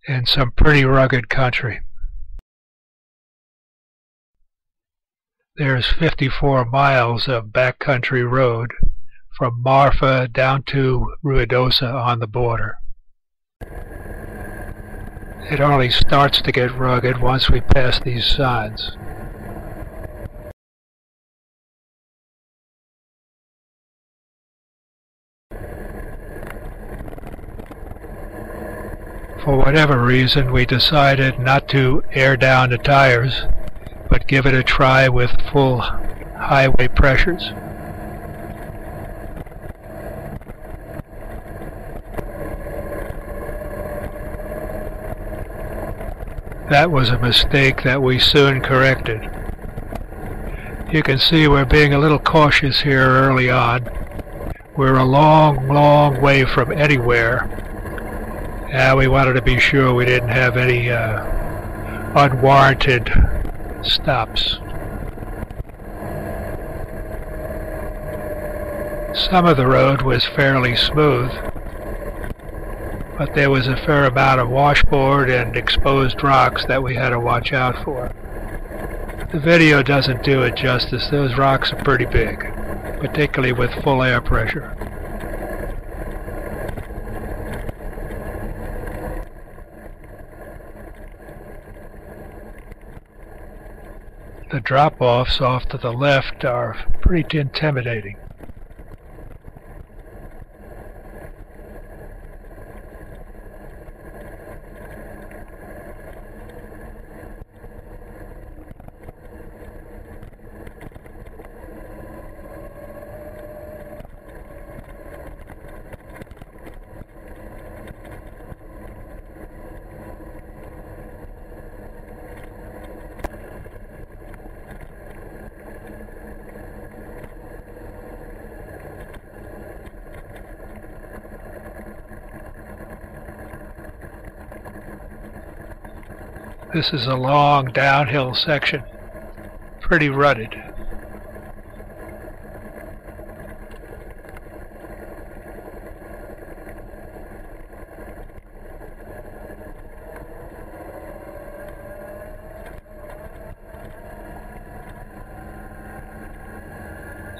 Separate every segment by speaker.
Speaker 1: in some pretty rugged country. There's 54 miles of backcountry road from Marfa down to Ruidosa on the border. It only starts to get rugged once we pass these signs. For whatever reason, we decided not to air down the tires, but give it a try with full highway pressures. That was a mistake that we soon corrected. You can see we're being a little cautious here early on. We're a long, long way from anywhere. And we wanted to be sure we didn't have any unwarranted stops. Some of the road was fairly smooth, but there was a fair amount of washboard and exposed rocks that we had to watch out for. The video doesn't do it justice. Those rocks are pretty big, particularly with full air pressure. The drop-offs off to the left are pretty intimidating. This is a long downhill section, pretty rutted.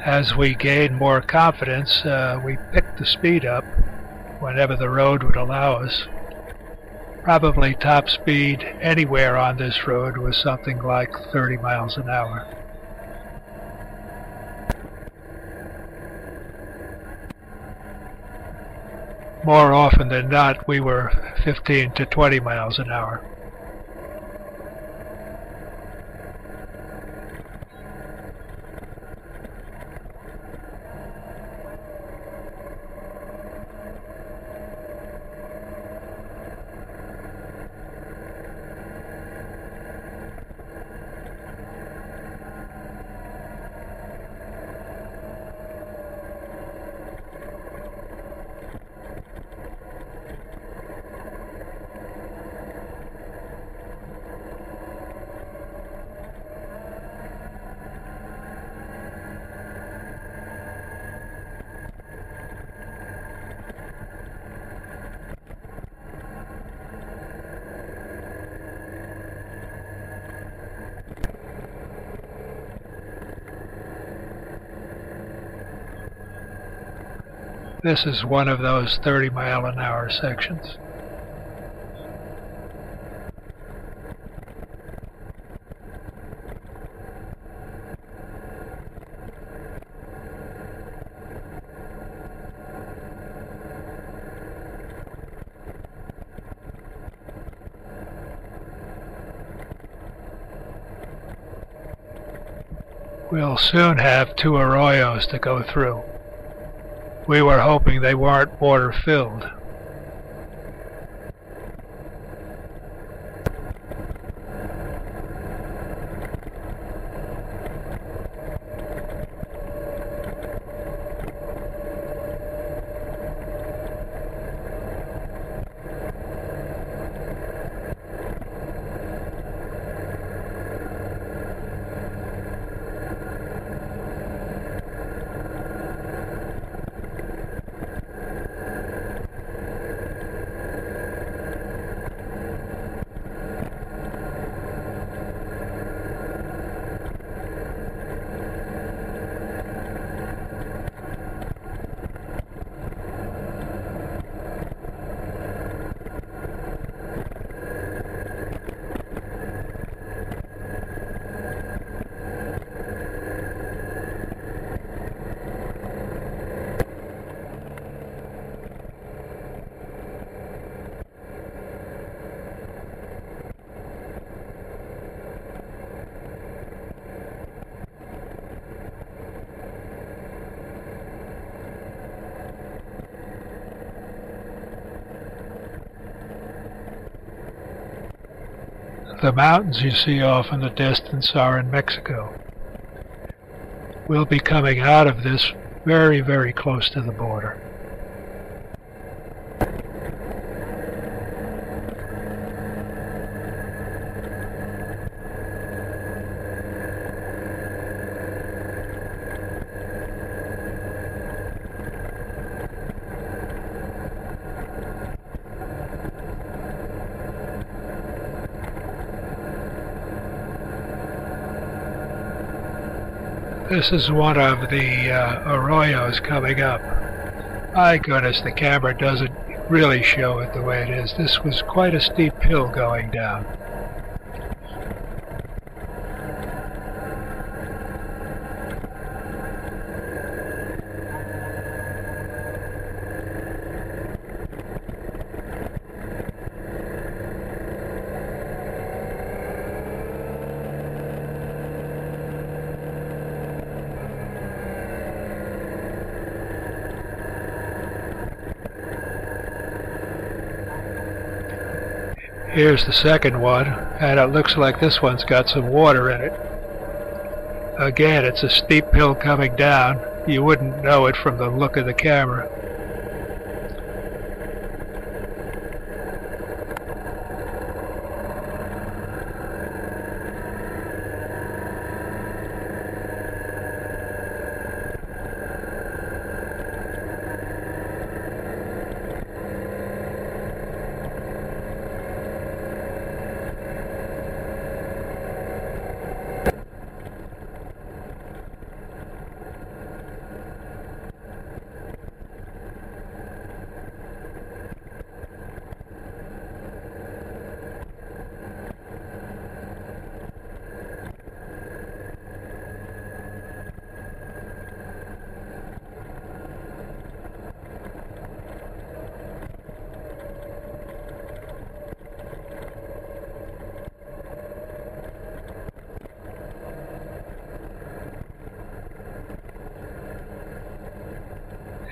Speaker 1: As we gained more confidence, we picked the speed up whenever the road would allow us. Probably top speed anywhere on this road was something like 30 miles an hour. More often than not, we were 15 to 20 miles an hour. This is one of those 30-mile-an-hour sections. We'll soon have 2 arroyos to go through. We were hoping they weren't water-filled. The mountains you see off in the distance are in Mexico. We'll be coming out of this very, very close to the border. This is one of the arroyos coming up. My goodness, the camera doesn't really show it the way it is. This was quite a steep hill going down. Here's the second one, and it looks like this one's got some water in it. Again, it's a steep hill coming down. You wouldn't know it from the look of the camera.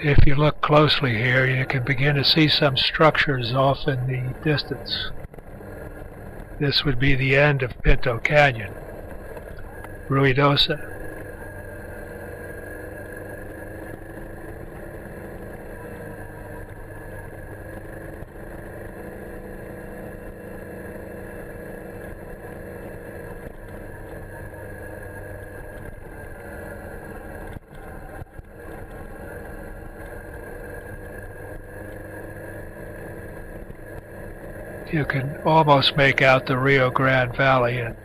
Speaker 1: If you look closely here, you can begin to see some structures off in the distance. This would be the end of Pinto Canyon, Ruidosa. You can almost make out the Rio Grande Valley, and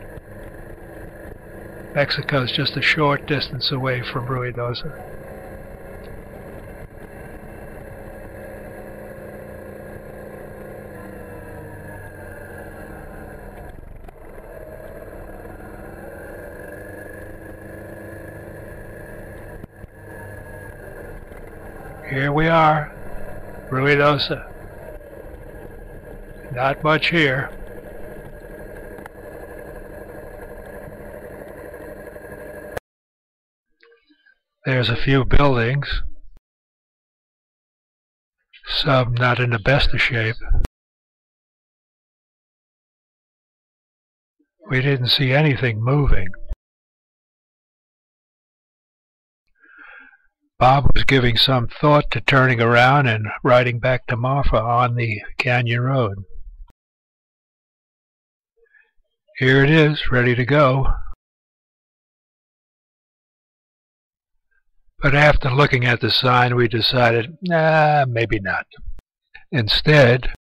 Speaker 1: Mexico's just a short distance away from Ruidosa. Here we are, Ruidosa. Not much here. There's a few buildings, some not in the best of shape. We didn't see anything moving. Bob was giving some thought to turning around and riding back to Marfa on the Canyon Road. Here it is, ready to go. But after looking at the sign, we decided, maybe not. Instead,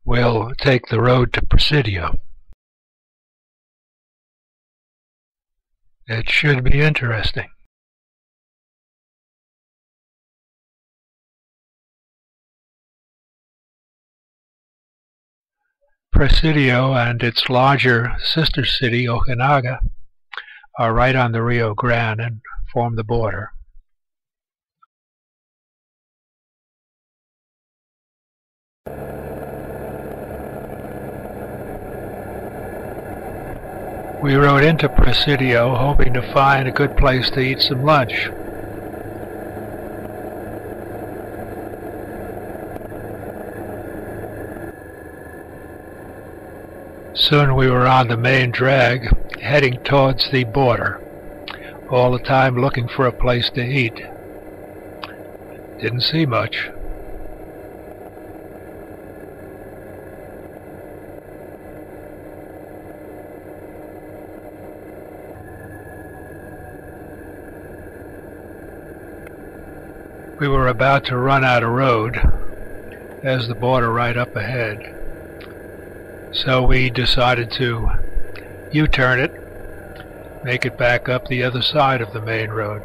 Speaker 1: we'll take the road to Presidio. It should be interesting. Presidio and its larger sister city, Ojinaga, are right on the Rio Grande and form the border. We rode into Presidio hoping to find a good place to eat some lunch. Soon we were on the main drag, heading towards the border, all the time looking for a place to eat. Didn't see much. We were about to run out of road. There's the border right up ahead. So we decided to U-turn it, make it back up the other side of the main road.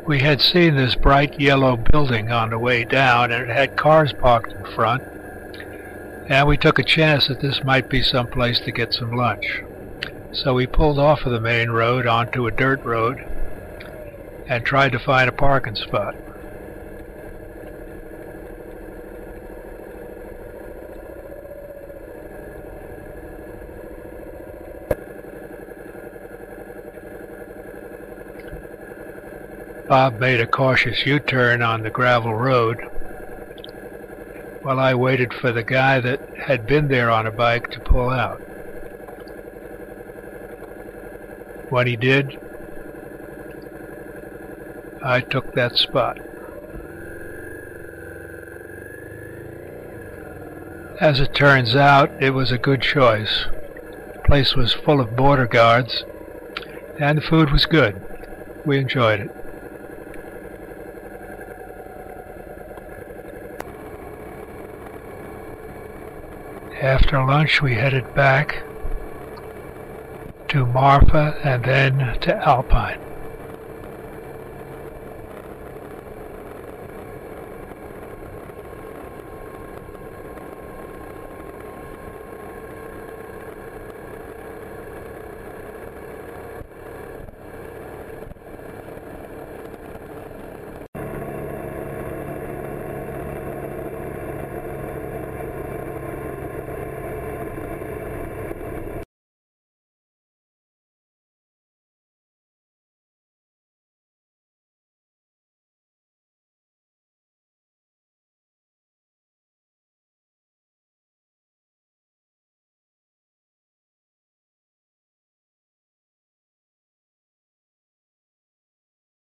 Speaker 1: We had seen this bright yellow building on the way down, and it had cars parked in front, and we took a chance that this might be some place to get some lunch. So we pulled off of the main road onto a dirt road and tried to find a parking spot. Bob made a cautious U-turn on the gravel road while I waited for the guy that had been there on a bike to pull out. When he did, I took that spot. As it turns out, it was a good choice. The place was full of border guards, and the food was good. We enjoyed it. After lunch, we headed back to Marfa and then to Alpine.